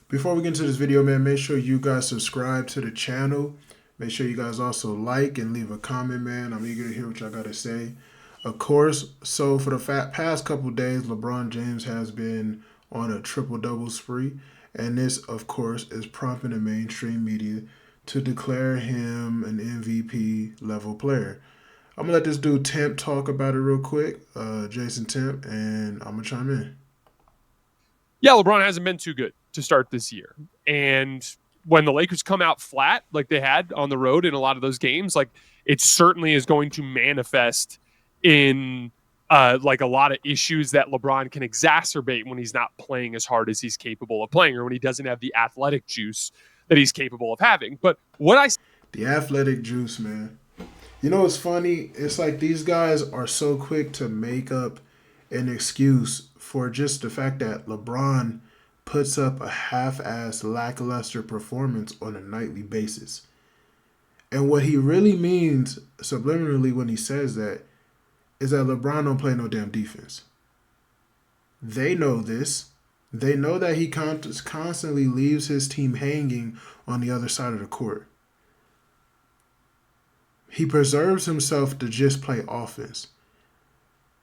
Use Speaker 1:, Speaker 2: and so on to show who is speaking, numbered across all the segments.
Speaker 1: Before we get into this video, man, make sure you guys subscribe to the channel. Make sure you guys also like and leave a comment, man. I'm eager to hear what y'all got to say. Of course, so for the past couple days, LeBron James has been on a triple-double spree. And this, of course, is prompting the mainstream media to declare him an MVP level player. I'm going to let this dude Timpf talk about it real quick, Jason Timpf, and I'm going to chime in.
Speaker 2: Yeah, LeBron hasn't been too good to start this year. And when the Lakers come out flat, like they had on the road in a lot of those games, like it certainly is going to manifest in like a lot of issues that LeBron can exacerbate when he's not playing as hard as he's capable of playing, or when he doesn't have the athletic juice that he's capable of having. But what I
Speaker 1: The athletic juice, man. You know what's funny? It's like these guys are so quick to make up an excuse for just the fact that LeBron puts up a half-assed lackluster performance on a nightly basis. And what he really means subliminally when he says that is that LeBron don't play no damn defense. They know this. They know that he constantly leaves his team hanging on the other side of the court. He preserves himself to just play offense.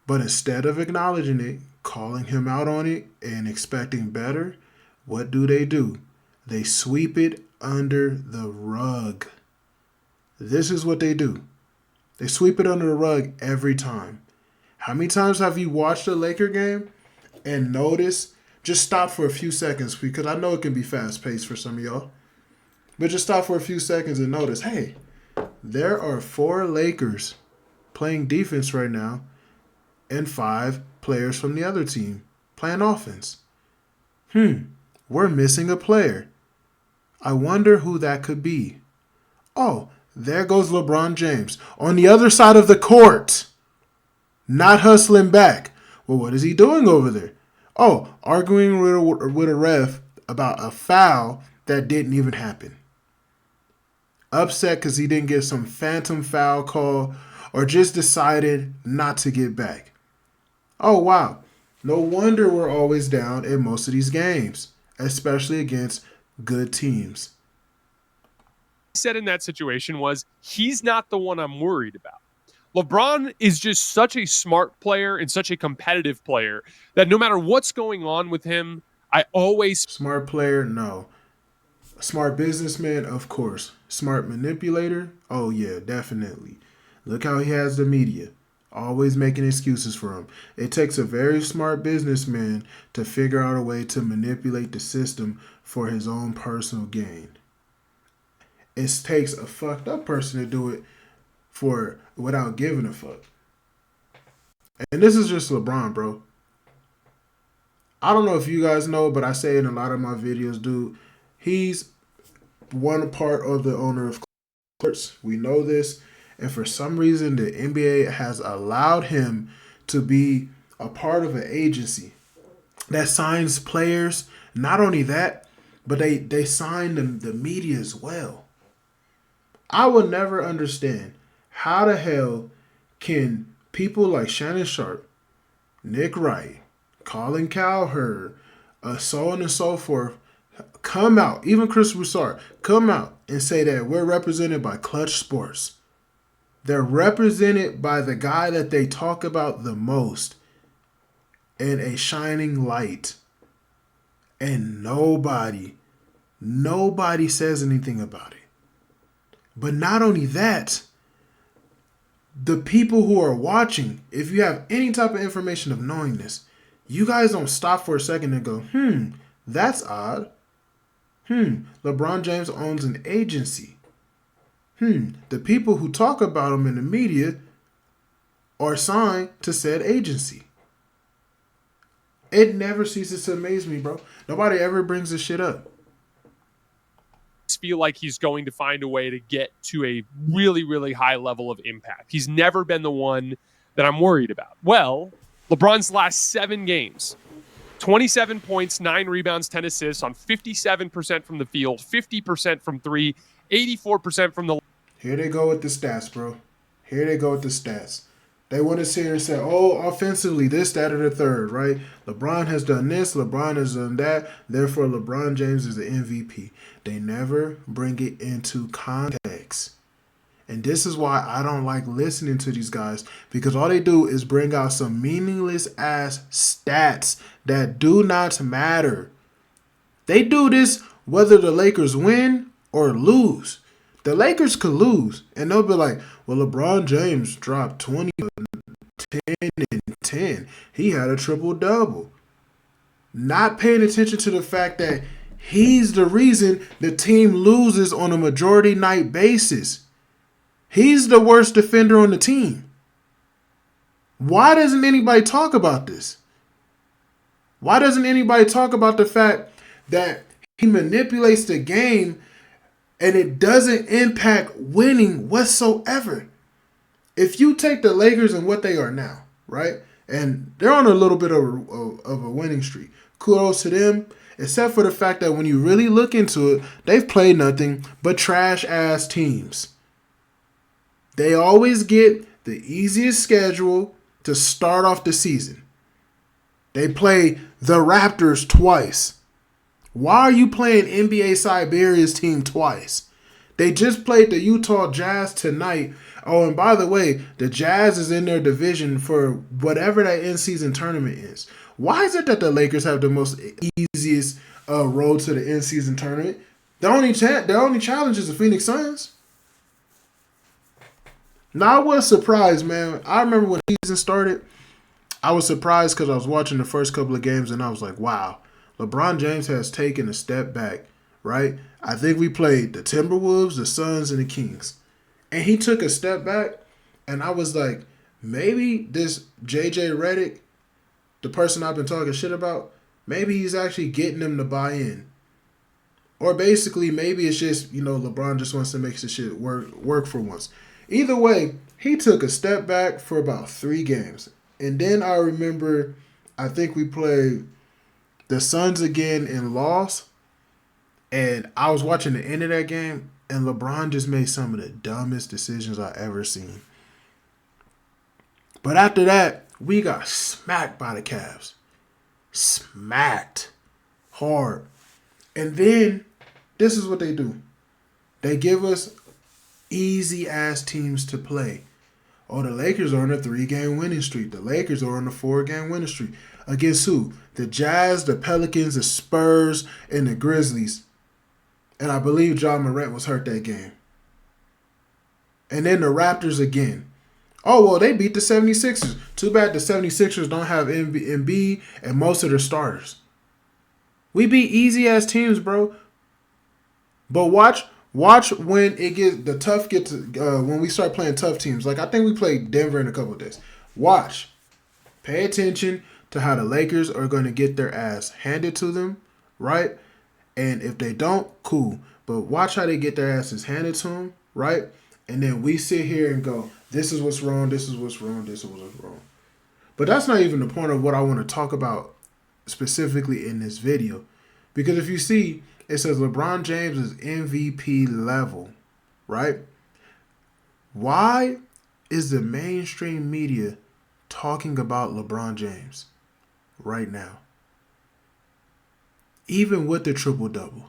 Speaker 1: But instead of acknowledging it, calling him out on it, and expecting better, what do? They sweep it under the rug. This is what they do. They sweep it under the rug every time. How many times have you watched a Laker game and noticed, just stop for a few seconds, because I know it can be fast-paced for some of y'all, but just stop for a few seconds and notice, hey, there are 4 Lakers playing defense right now and 5 players from the other team playing offense. We're missing a player. I wonder who that could be. Oh, there goes LeBron James on the other side of the court, not hustling back. Well, what is he doing over there? Oh, arguing with a ref about a foul that didn't even happen. Upset because he didn't get some phantom foul call or just decided not to get back. Oh, wow. No wonder we're always down in most of these games, especially against good teams.
Speaker 2: said in that situation was he's not the one I'm worried about. LeBron is just such a smart player and such a competitive player that no matter what's going on with him, I always
Speaker 1: Smart player, no. Smart businessman, of course. Smart manipulator, oh yeah, definitely. Look how he has the media, always making excuses for him. It takes a very smart businessman to figure out a way to manipulate the system for his own personal gain. It takes a fucked up person to do it for without giving a fuck. And this is just LeBron, bro. I don't know if you guys know, but I say in a lot of my videos, dude, he's one part of the owner of courts. We know this. And for some reason, the NBA has allowed him to be a part of an agency that signs players. Not only that, but they sign the media as well. I will never understand how the hell can people like Shannon Sharp, Nick Wright, Colin Cowherd, so on and so forth, come out, even Chris Broussard, come out and say that we're represented by Clutch Sports. They're represented by the guy that they talk about the most in a shining light. And nobody says anything about it. But not only that, the people who are watching, if you have any type of information of knowing this, you guys don't stop for a second and go, that's odd. LeBron James owns an agency. The people who talk about him in the media are signed to said agency. It never ceases to amaze me, bro. Nobody ever brings this shit up.
Speaker 2: feel like he's going to find a way to get to a really, really high level of impact. He's never been the one that I'm worried about. Well, LeBron's last 7 games, 27 points, 9 rebounds, 10 assists on 57% from the field, 50% from 3, 84% from the...
Speaker 1: Here they go with the stats, bro. Here they go with the stats. They want to sit here and say, oh, offensively, this, that, or the third, right? LeBron has done this, LeBron has done that, therefore LeBron James is the MVP. They never bring it into context. And this is why I don't like listening to these guys, because all they do is bring out some meaningless ass stats that do not matter. They do this whether the Lakers win or lose. The Lakers could lose, and they'll be like, well, LeBron James dropped 20, 10, and 10. He had a triple-double. Not paying attention to the fact that he's the reason the team loses on a majority night basis. He's the worst defender on the team. Why doesn't anybody talk about this? Why doesn't anybody talk about the fact that he manipulates the game and it doesn't impact winning whatsoever? If you take the Lakers and what they are now, right? And they're on a little bit of a winning streak. Kudos to them, except for the fact that when you really look into it, they've played nothing but trash-ass teams. They always get the easiest schedule to start off the season. They play the Raptors twice. Why are you playing NBA Siberia's team twice? They just played the Utah Jazz tonight. Oh, and by the way, the Jazz is in their division for whatever that in-season tournament is. Why is it that the Lakers have the most easiest road to the in-season tournament? The only challenge is the Phoenix Suns. Now, I was surprised, man. I remember when the season started, I was surprised because I was watching the first couple of games and I was like, wow, LeBron James has taken a step back, right? I think we played the Timberwolves, the Suns, and the Kings. And he took a step back, and I was like, maybe this JJ Redick, the person I've been talking shit about, maybe he's actually getting them to buy in. Or basically, maybe it's just, LeBron just wants to make this shit work for once. Either way, he took a step back for about 3 games. And then I remember, I think we played the Suns again and lost. And I was watching the end of that game, and LeBron just made some of the dumbest decisions I ever seen. But after that, we got smacked by the Cavs. Smacked. Hard. And then, this is what they do. They give us easy-ass teams to play. Oh, the Lakers are on a 3-game winning streak. The Lakers are on a 4-game winning streak. Against who? The Jazz, the Pelicans, the Spurs, and the Grizzlies. And I believe John Morant was hurt that game. And then the Raptors again. Oh, well, they beat the 76ers. Too bad the 76ers don't have Embiid and most of their starters. We beat easy-ass teams, bro. But watch when it gets when we start playing tough teams. Like, I think we played Denver in a couple of days. Watch. Pay attention to how the Lakers are going to get their ass handed to them, right? And if they don't, cool. But watch how they get their asses handed to them, right? And then we sit here and go, this is what's wrong, this is what's wrong, this is what's wrong. But that's not even the point of what I want to talk about specifically in this video. Because if you see, it says LeBron James is MVP level, right? Why is the mainstream media talking about LeBron James right now? Even with the triple-double.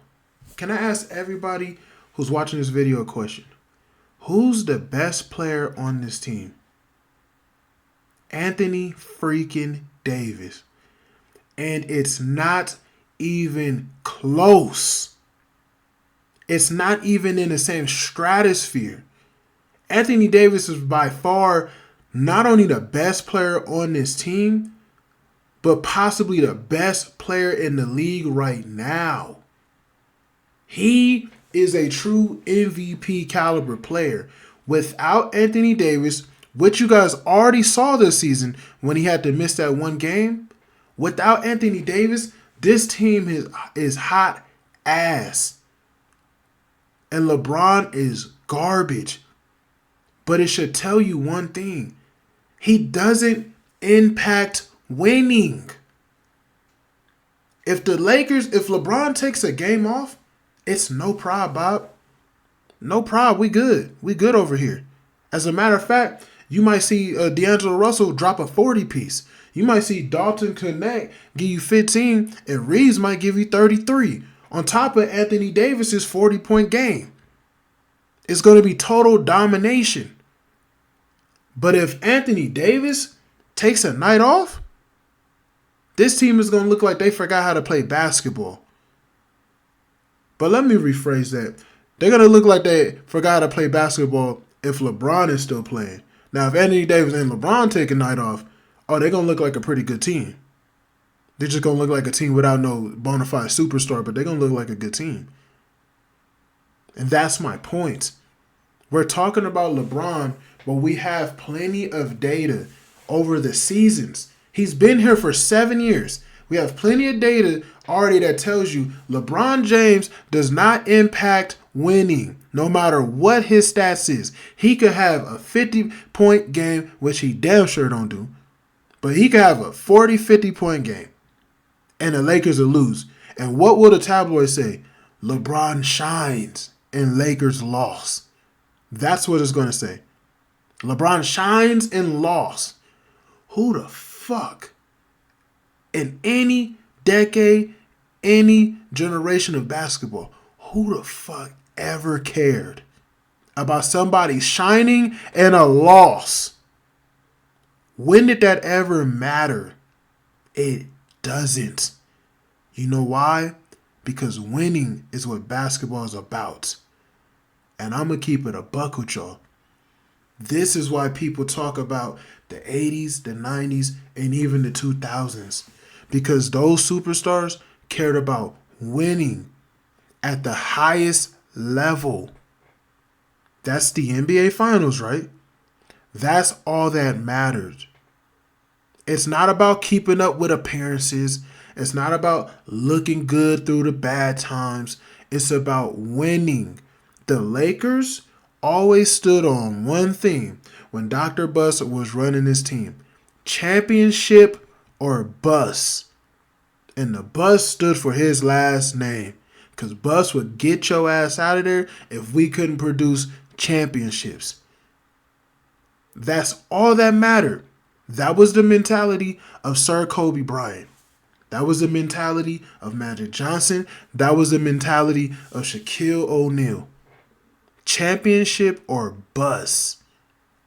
Speaker 1: Can I ask everybody who's watching this video a question? Who's the best player on this team? Anthony freaking Davis. And it's not even close. It's not even in the same stratosphere. Anthony Davis is by far not only the best player on this team, but possibly the best player in the league right now. He is a true MVP caliber player. Without Anthony Davis, which you guys already saw this season when he had to miss that one game, without Anthony Davis, this team is hot ass. And LeBron is garbage. But it should tell you one thing. He doesn't impact winning. If LeBron takes a game off, it's no problem, Bob. No problem. We good. We good over here. As a matter of fact, You might see D'Angelo Russell drop a 40 piece. You might see Dalton Connect give you 15, and Reeves might give you 33. On top of Anthony Davis's 40-point game. It's going to be total domination. But if Anthony Davis takes a night off, this team is going to look like they forgot how to play basketball. But let me rephrase that. They're going to look like they forgot how to play basketball if LeBron is still playing. Now, if Anthony Davis and LeBron take a night off, they're going to look like a pretty good team. They're just going to look like a team without no bona fide superstar, but they're going to look like a good team. And that's my point. We're talking about LeBron, but we have plenty of data over the seasons. He's been here for 7 years. We have plenty of data already that tells you LeBron James does not impact winning, no matter what his stats is. He could have a 50-point game, which he damn sure don't do, but he could have a 40, 50-point game, and the Lakers will lose. And what will the tabloids say? LeBron shines and Lakers lost. That's what it's going to say. LeBron shines and lost. Who the fuck in any decade, any generation of basketball, who the fuck ever cared about somebody shining and a loss? When did that ever matter? It doesn't. You know why? Because winning is what basketball is about. And I'm going to keep it a buck with y'all. This is why people talk about the 80s, the 90s, and even the 2000s. Because those superstars cared about winning at the highest level. That's the NBA Finals, right? That's all that mattered. It's not about keeping up with appearances. It's not about looking good through the bad times. It's about winning. The Lakers always stood on one thing when Dr. Buss was running his team. Championship or bust. And the Buss stood for his last name. Because Buss would get your ass out of there if we couldn't produce championships. That's all that mattered. That was the mentality of Sir Kobe Bryant. That was the mentality of Magic Johnson. That was the mentality of Shaquille O'Neal. Championship or bust.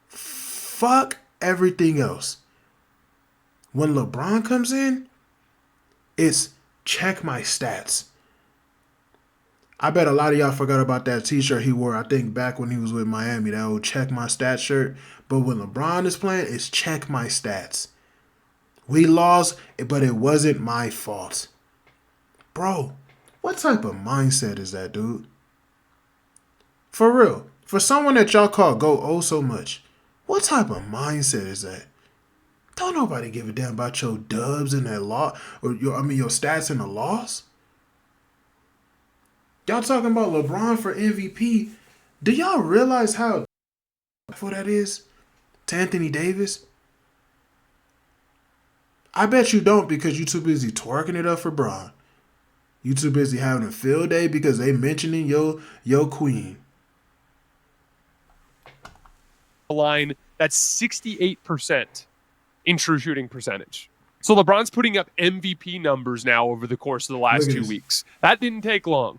Speaker 1: Fuck everything else. When LeBron comes in, it's check my stats. I bet a lot of y'all forgot about that t-shirt he wore, I think, back when he was with Miami, that old check my stats shirt. But when LeBron is playing, it's check my stats. We lost, but it wasn't my fault. Bro, what type of mindset is that, dude? For real. For someone that y'all call go oh so much, what type of mindset is that? Don't nobody give a damn about your dubs and that loss, or your stats in the loss. Y'all talking about LeBron for MVP. Do y'all realize how that is to Anthony Davis? I bet you don't, because you too busy twerking it up for Bron. You too busy having a field day because they mentioning your queen.
Speaker 2: Line that's 68% in true shooting percentage. So LeBron's putting up MVP numbers now over the course of the last 2 weeks. That didn't take long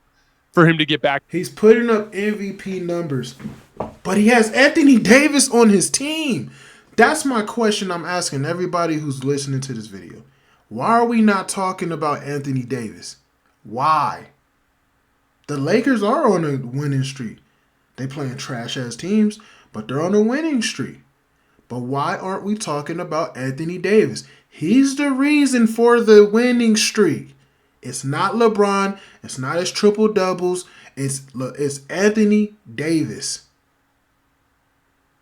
Speaker 2: for him to get back.
Speaker 1: He's putting up MVP numbers, but he has Anthony Davis on his team. That's my question I'm asking everybody who's listening to this video. Why are we not talking about Anthony Davis? Why? The Lakers are on a winning streak. They playing trash-ass teams, but they're on a winning streak. But why aren't we talking about Anthony Davis? He's the reason for the winning streak. It's not LeBron. It's not his triple-doubles. It's Anthony Davis.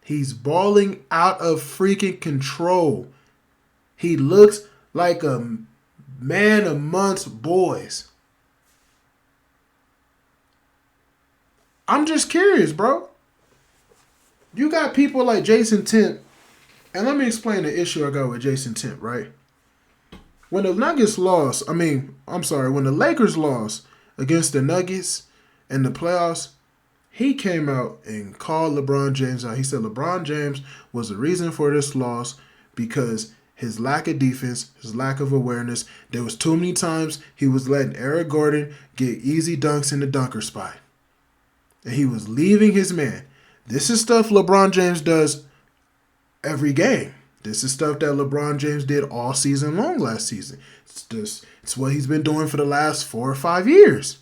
Speaker 1: He's balling out of freaking control. He looks like a man amongst boys. I'm just curious, bro. You got people like Jason Timpf, and let me explain the issue I got with Jason Timpf, right? When the Nuggets lost, when the Lakers lost against the Nuggets in the playoffs, He came out and called LeBron James out. He said LeBron James was the reason for this loss because his lack of defense, his lack of awareness. There was too many times he was letting Eric Gordon get easy dunks in the dunker spot. And he was leaving his man. This is stuff LeBron James does every game. This is stuff that LeBron James did all season long last season. It's what he's been doing for the last 4 or 5 years.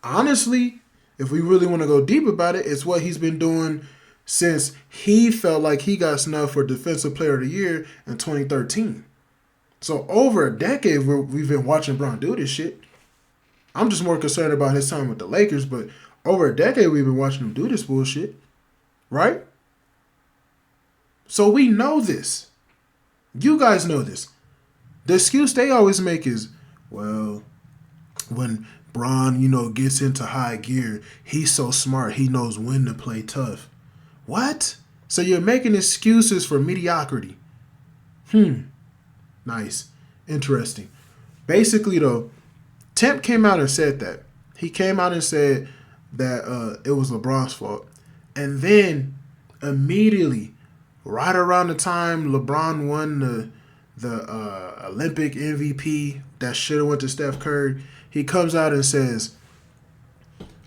Speaker 1: Honestly, if we really want to go deep about it, it's what he's been doing since he felt like he got snubbed for Defensive Player of the Year in 2013. So over a decade, we've been watching Bron do this shit. I'm just more concerned about his time with the Lakers, but over a decade, we've been watching him do this bullshit. Right? So we know this. You guys know this. The excuse they always make is, well, when Bron, gets into high gear, he's so smart, he knows when to play tough. What? So you're making excuses for mediocrity. Nice. Interesting. Basically, though, Timpf came out and said that. He came out and said that it was LeBron's fault. And then, immediately, right around the time LeBron won the Olympic MVP that should have went to Steph Curry, he comes out and says,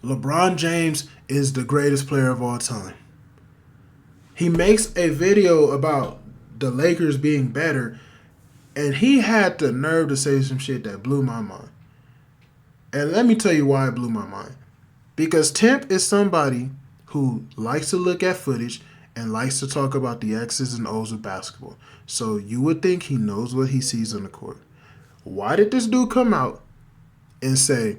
Speaker 1: LeBron James is the greatest player of all time. He makes a video about the Lakers being better, and he had the nerve to say some shit that blew my mind. And let me tell you why it blew my mind. Because Timpf is somebody who likes to look at footage and likes to talk about the X's and O's of basketball. So you would think he knows what he sees on the court. Why did this dude come out and say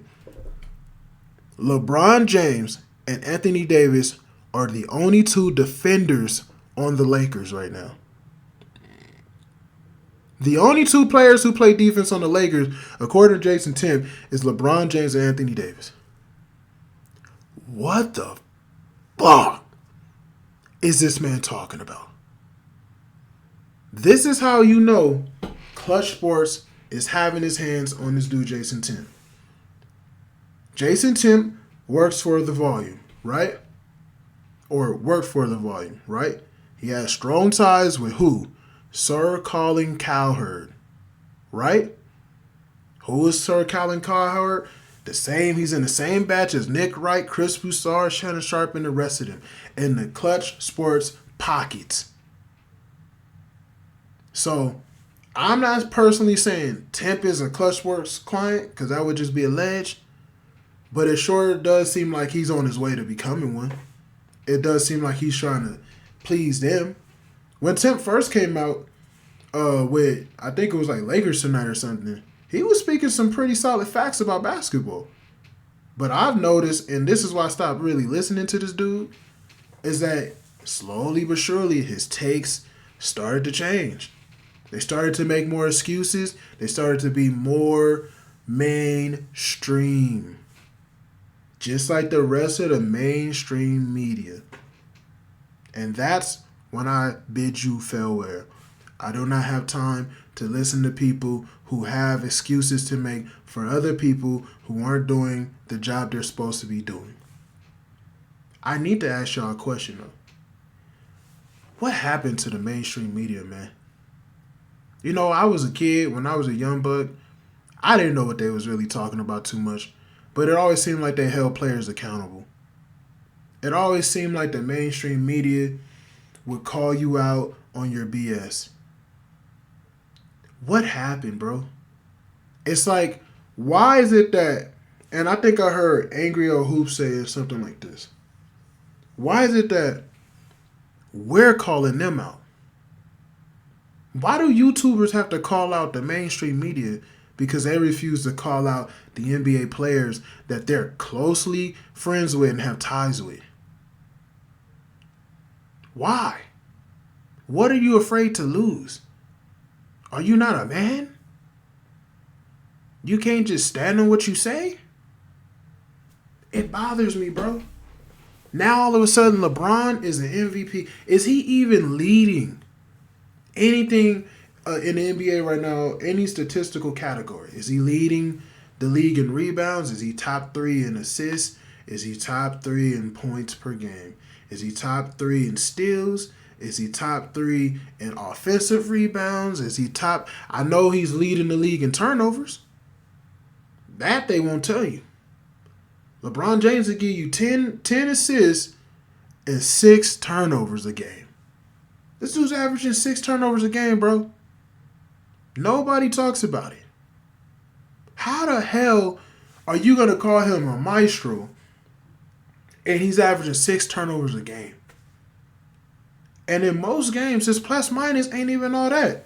Speaker 1: LeBron James and Anthony Davis are the only two defenders on the Lakers right now? The only two players who play defense on the Lakers, according to Jason Timpf, is LeBron James and Anthony Davis. What the fuck is this man talking about? This is how you know Clutch Sports is having his hands on this dude, Jason Timpf. Jason Timpf works for the volume, right? Or worked for the volume, right? He has strong ties with who? Sir Colin Cowherd, right? Who is Sir Colin Cowherd? He's in the same batch as Nick Wright, Chris Broussard, Shannon Sharp, and the rest of them in the Clutch Sports pockets. So, I'm not personally saying Timpf is a Clutch Sports client, because that would just be alleged. But it sure does seem like he's on his way to becoming one. It does seem like he's trying to please them. When Timpf first came out with, I think it was like Lakers Tonight or something, he was speaking some pretty solid facts about basketball. But I've noticed, and this is why I stopped really listening to this dude, is that slowly but surely his takes started to change. They started to make more excuses. They started to be more mainstream. Just like the rest of the mainstream media. And that's when I bid you farewell. I do not have time to listen to people who have excuses to make for other people who aren't doing the job they're supposed to be doing. I need to ask y'all a question though. What happened to the mainstream media, man? I was a kid, when I was a young buck, I didn't know what they was really talking about too much, but it always seemed like they held players accountable. It always seemed like the mainstream media would call you out on your BS. What happened, bro? It's like, why is it that, and I think I heard Angry Old Hoop say something like this. Why is it that we're calling them out? Why do YouTubers have to call out the mainstream media because they refuse to call out the NBA players that they're closely friends with and have ties with? Why? What are you afraid to lose? Are you not a man? You can't just stand on what you say? It bothers me, bro. Now all of a sudden LeBron is an MVP. Is he even leading anything in the NBA right now, any statistical category? Is he leading the league in rebounds? Is he top 3 in assists? Is he top 3 in points per game? Is he top 3 in steals? Is he top 3 in offensive rebounds? Is he top? I know he's leading the league in turnovers. That they won't tell you. LeBron James will give you 10 assists and 6 turnovers a game. This dude's averaging 6 turnovers a game, bro. Nobody talks about it. How the hell are you going to call him a maestro and he's averaging 6 turnovers a game? And in most games, his plus minus ain't even all that.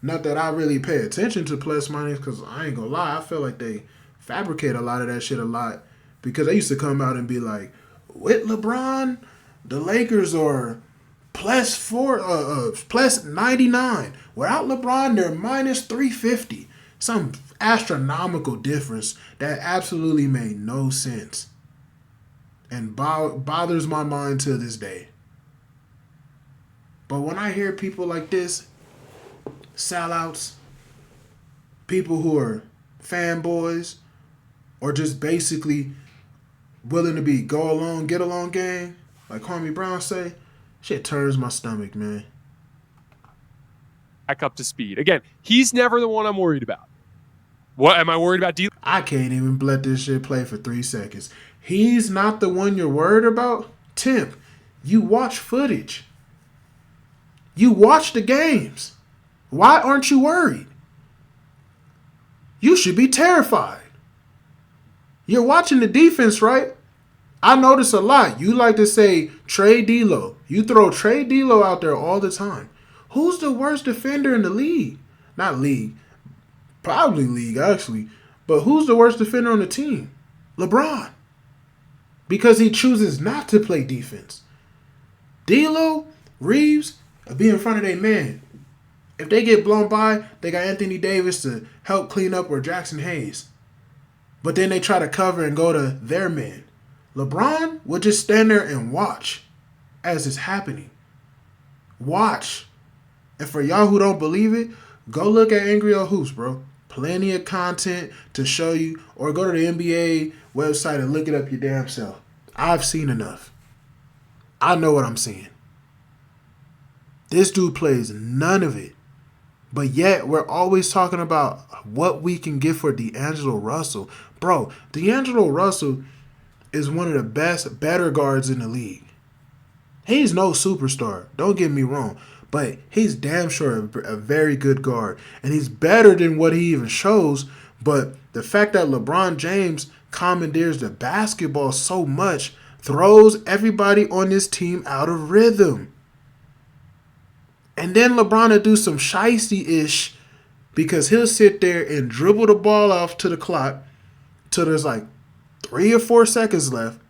Speaker 1: Not that I really pay attention to plus minus, because I ain't gonna lie, I feel like they fabricate a lot of that shit a lot. Because they used to come out and be like, with LeBron, the Lakers are plus 99. Without LeBron, they're minus 350. Some astronomical difference that absolutely made no sense. And bothers my mind to this day. But when I hear people like this, sellouts, people who are fanboys, or just basically willing to be go along, get along gang, like Kwame Brown say, shit turns my stomach, man.
Speaker 2: Back up to speed. Again, he's never the one I'm worried about. What am I worried about?
Speaker 1: I can't even let this shit play for 3 seconds. He's not the one you're worried about? Timpf, you watch footage. You watch the games. Why aren't you worried? You should be terrified. You're watching the defense, right? I notice a lot. You like to say Trey D'Lo. You throw Trey D'Lo out there all the time. Who's the worst defender in the league? Not league. Probably league, actually. But who's the worst defender on the team? LeBron. Because he chooses not to play defense. D'Lo, Reeves, be in front of their man. If they get blown by, they got Anthony Davis to help clean up, or Jackson Hayes. But then they try to cover and go to their man. LeBron would just stand there and watch as it's happening. Watch. And for y'all who don't believe it, go look at Angry Old Hoops, bro. Plenty of content to show you, or go to the NBA website and look it up your damn self. I've seen enough. I know what I'm seeing. This dude plays none of it. But yet, we're always talking about what we can get for D'Angelo Russell. Bro, D'Angelo Russell is one of the better guards in the league. He's no superstar, don't get me wrong. But he's damn sure a very good guard. And he's better than what he even shows. But the fact that LeBron James commandeers the basketball so much throws everybody on this team out of rhythm. And then LeBron will do some shiesty-ish, because he'll sit there and dribble the ball off to the clock till there's like 3 or 4 seconds left.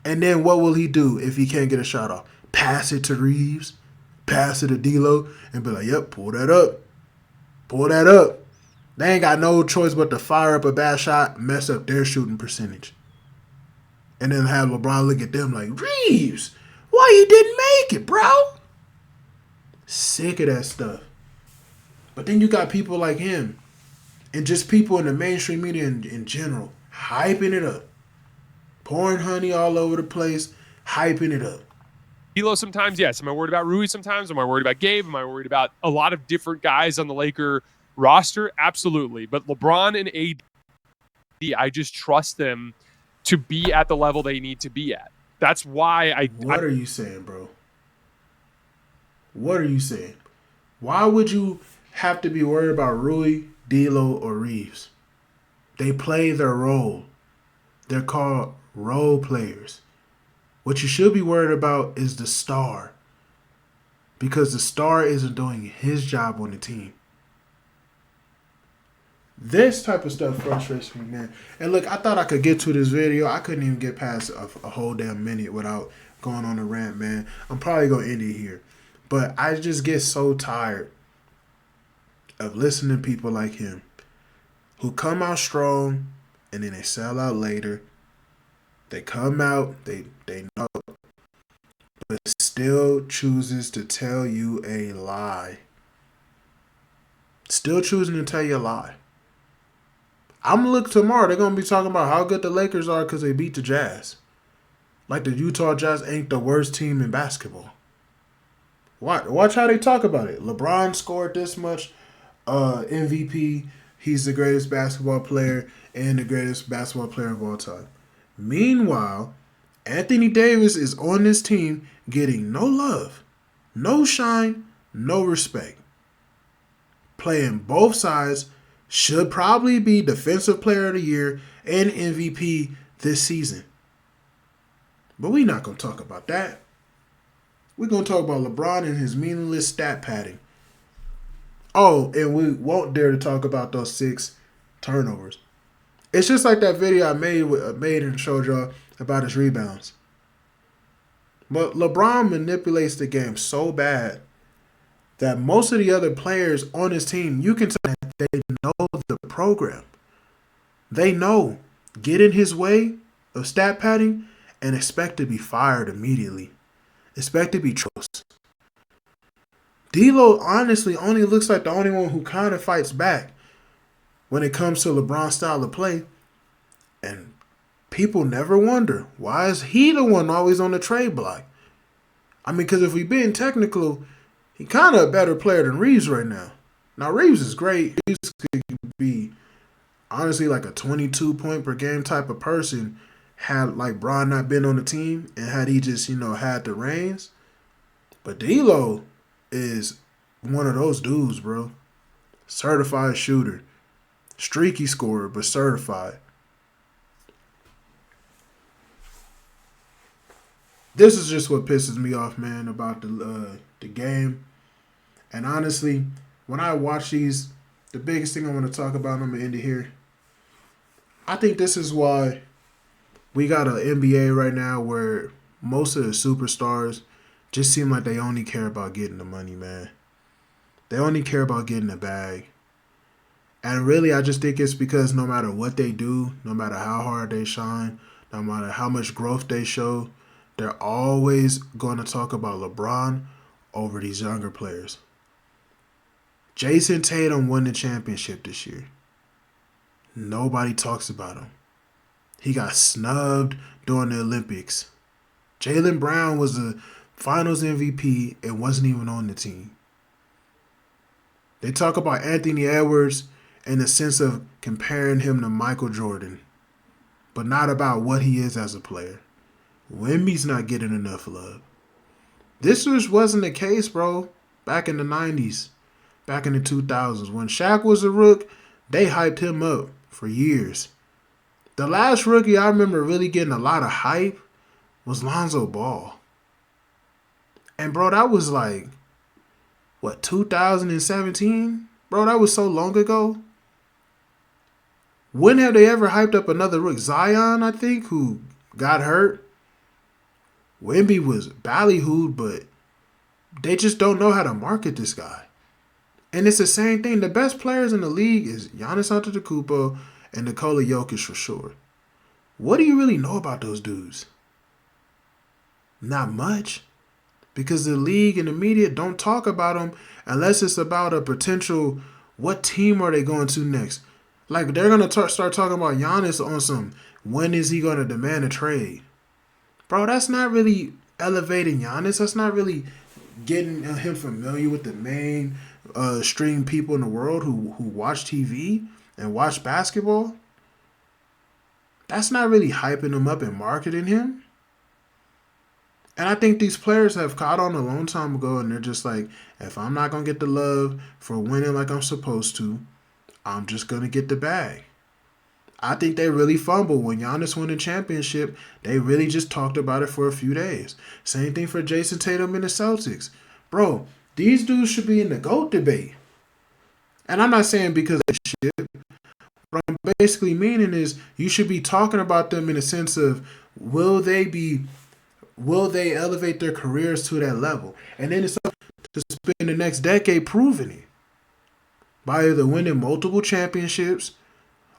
Speaker 1: And then what will he do if he can't get a shot off? Pass it to Reeves, pass it to D'Lo, and be like, yep, pull that up. Pull that up. They ain't got no choice but to fire up a bad shot, mess up their shooting percentage. And then have LeBron look at them like, Reeves, why you didn't make it, bro? Sick of that stuff. But then you got people like him, and just people in the mainstream media in general, hyping it up. Pouring honey all over the place, hyping it up.
Speaker 2: D'Lo sometimes, yes. Am I worried about Rui sometimes? Am I worried about Gabe? Am I worried about a lot of different guys on the Laker roster? Absolutely. But LeBron and AD, I just trust them to be at the level they need to be at. That's why
Speaker 1: What are you saying, bro? What are you saying? Why would you have to be worried about Rui, D'Lo, or Reeves? They play their role. They're called role players. What you should be worried about is the star. Because the star isn't doing his job on the team. This type of stuff frustrates me, man. And look, I thought I could get to this video. I couldn't even get past a whole damn minute without going on a rant, man. I'm probably going to end it here. But I just get so tired of listening to people like him who come out strong and then they sell out later. They come out, they know, but still chooses to tell you a lie. Still choosing to tell you a lie. I'm gonna look tomorrow. They're gonna be talking about how good the Lakers are because they beat the Jazz. Like the Utah Jazz ain't the worst team in basketball. Watch how they talk about it. LeBron scored this much MVP. He's the greatest basketball player and the greatest basketball player of all time. Meanwhile, Anthony Davis is on this team getting no love, no shine, no respect. Playing both sides, should probably be Defensive Player of the Year and MVP this season. But we not going to talk about that. We're going to talk about LeBron and his meaningless stat padding. Oh, and we won't dare to talk about those 6 turnovers. It's just like that video I made and showed y'all about his rebounds. But LeBron manipulates the game so bad that most of the other players on his team, you can tell that they know the program. They know. Get in his way of stat padding and expect to be fired immediately. Expect to be trust. D'Lo honestly only looks like the only one who kind of fights back when it comes to LeBron's style of play. And people never wonder, why is he the one always on the trade block? I mean, because if we being technical, he kind of a better player than Reeves right now. Now, Reeves is great. Reeves could be, honestly, like a 22 point per game type of person had, like, Bron not been on the team and had he just, had the reins. But D'Lo is one of those dudes, bro. Certified shooter. Streaky scorer, but certified. This is just what pisses me off, man, about the game. And honestly, when I watch these, the biggest thing I want to talk about, and I'm going to end it here. I think this is why we got an NBA right now where most of the superstars just seem like they only care about getting the money, man. They only care about getting the bag. And really, I just think it's because no matter what they do, no matter how hard they shine, no matter how much growth they show, they're always going to talk about LeBron over these younger players. Jason Tatum won the championship this year. Nobody talks about him. He got snubbed during the Olympics. Jaylen Brown was the finals MVP and wasn't even on the team. They talk about Anthony Edwards in the sense of comparing him to Michael Jordan, but not about what he is as a player. Wemby's not getting enough love. This just wasn't the case, bro, back in the 90s, back in the 2000s. When Shaq was a rook, they hyped him up for years. The last rookie I remember really getting a lot of hype was Lonzo Ball. And, bro, that was like, 2017? Bro, that was so long ago. When have they ever hyped up another rook? Zion, I think, who got hurt. Wemby was ballyhooed, but they just don't know how to market this guy. And it's the same thing. The best players in the league is Giannis Antetokounmpo and Nikola Jokic for sure. What do you really know about those dudes? Not much. Because the league and the media don't talk about them unless it's about a potential, what team are they going to next? Like, they're going to start talking about Giannis on some, when is he going to demand a trade? Bro, that's not really elevating Giannis. That's not really getting him familiar with the main stream people in the world who watch TV and watch basketball. That's not really hyping him up and marketing him. And I think these players have caught on a long time ago, and they're just like, if I'm not going to get the love for winning like I'm supposed to, I'm just going to get the bag. I think they really fumbled. When Giannis won the championship, they really just talked about it for a few days. Same thing for Jason Tatum and the Celtics. Bro, these dudes should be in the GOAT debate. And I'm not saying because they should. What I'm basically meaning is you should be talking about them in the sense of will they elevate their careers to that level? And then it's up to spend the next decade proving it. By either winning multiple championships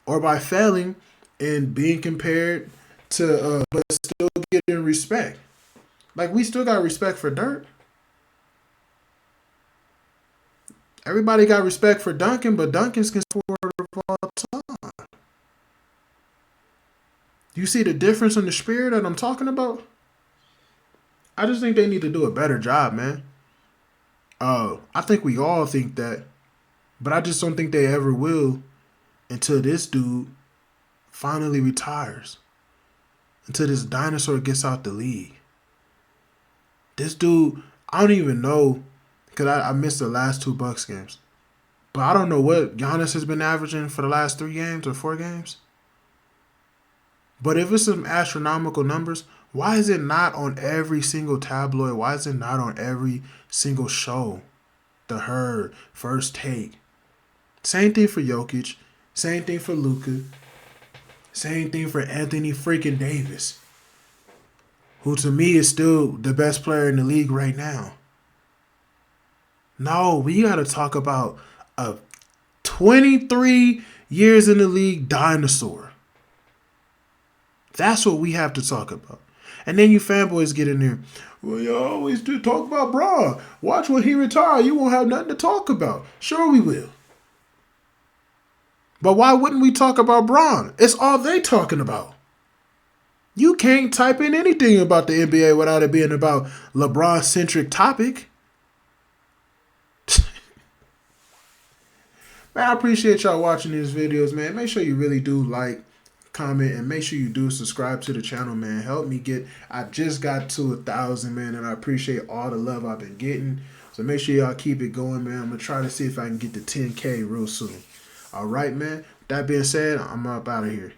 Speaker 1: or by failing and being compared to, but still getting respect. Like, we still got respect for Dirk. Everybody got respect for Duncan, but Duncan's considered of all time. You see the difference in the spirit that I'm talking about? I just think they need to do a better job, man. I think we all think that, but I just don't think they ever will until this dude finally retires. Until this dinosaur gets out the league. This dude, I don't even know, because I missed the last two Bucks games. But I don't know what Giannis has been averaging for the last 3 games or 4 games. But if it's some astronomical numbers, why is it not on every single tabloid? Why is it not on every single show? The Herd, First Take. Same thing for Jokic. Same thing for Luka. Same thing for Anthony freaking Davis, who to me is still the best player in the league right now. No, we got to talk about a 23 years in the league dinosaur. That's what we have to talk about. And then you fanboys get in there. Well, you always do talk about Braun. Watch when he retire. You won't have nothing to talk about. Sure we will. But why wouldn't we talk about Braun? It's all they talking about. You can't type in anything about the NBA without it being about LeBron-centric topic. Man, I appreciate y'all watching these videos, man. Make sure you really do like, comment, and make sure you do subscribe to the channel, man. Help me get, I just got to 1,000, man, and I appreciate all the love I've been getting. So make sure y'all keep it going, man. I'm going to try to see if I can get to 10K real soon. All right, man. That being said, I'm up out of here.